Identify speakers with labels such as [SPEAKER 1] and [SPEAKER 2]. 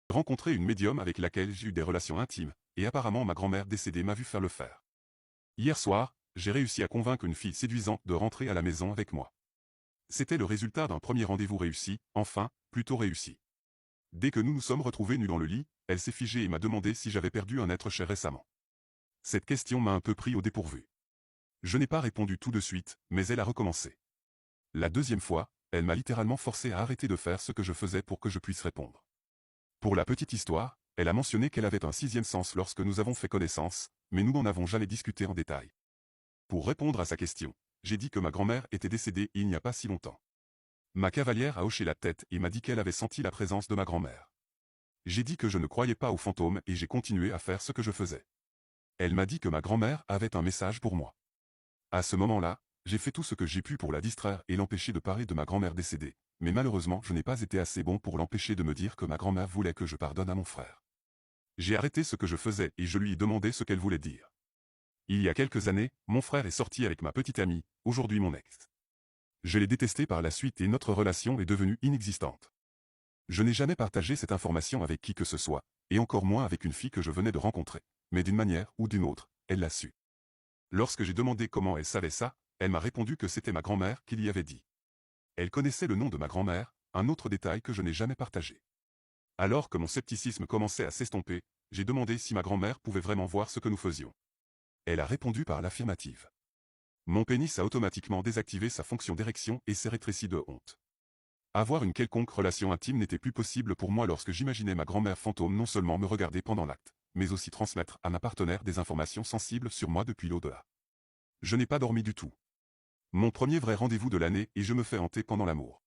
[SPEAKER 1] J'ai rencontré une médium avec laquelle j'ai eu des relations intimes, et apparemment ma grand-mère décédée m'a vu faire le faire. Hier soir, j'ai réussi à convaincre une fille séduisante de rentrer à la maison avec moi. C'était le résultat d'un premier rendez-vous réussi, enfin, plutôt réussi. Dès que nous nous sommes retrouvés nus dans le lit, elle s'est figée et m'a demandé si j'avais perdu un être cher récemment. Cette question m'a un peu pris au dépourvu. Je n'ai pas répondu tout de suite, mais elle a recommencé. La deuxième fois, elle m'a littéralement forcé à arrêter de faire ce que je faisais pour que je puisse répondre. Pour la petite histoire, elle a mentionné qu'elle avait un sixième sens lorsque nous avons fait connaissance, mais nous n'en avons jamais discuté en détail. Pour répondre à sa question, j'ai dit que ma grand-mère était décédée il n'y a pas si longtemps. Ma cavalière a hoché la tête et m'a dit qu'elle avait senti la présence de ma grand-mère. J'ai dit que je ne croyais pas aux fantômes et j'ai continué à faire ce que je faisais. Elle m'a dit que ma grand-mère avait un message pour moi. À ce moment-là, j'ai fait tout ce que j'ai pu pour la distraire et l'empêcher de parler de ma grand-mère décédée, mais malheureusement je n'ai pas été assez bon pour l'empêcher de me dire que ma grand-mère voulait que je pardonne à mon frère. J'ai arrêté ce que je faisais et je lui ai demandé ce qu'elle voulait dire. Il y a quelques années, mon frère est sorti avec ma petite amie, aujourd'hui mon ex. Je l'ai détesté par la suite et notre relation est devenue inexistante. Je n'ai jamais partagé cette information avec qui que ce soit, et encore moins avec une fille que je venais de rencontrer, mais d'une manière ou d'une autre, elle l'a su. Lorsque j'ai demandé comment elle savait ça, elle m'a répondu que c'était ma grand-mère qui l'y avait dit. Elle connaissait le nom de ma grand-mère, un autre détail que je n'ai jamais partagé. Alors que mon scepticisme commençait à s'estomper, j'ai demandé si ma grand-mère pouvait vraiment voir ce que nous faisions. Elle a répondu par l'affirmative. Mon pénis a automatiquement désactivé sa fonction d'érection et s'est rétréci de honte. Avoir une quelconque relation intime n'était plus possible pour moi lorsque j'imaginais ma grand-mère fantôme non seulement me regarder pendant l'acte, mais aussi transmettre à ma partenaire des informations sensibles sur moi depuis l'au-delà. Je n'ai pas dormi du tout. Mon premier vrai rendez-vous de l'année et je me fais hanter pendant l'amour.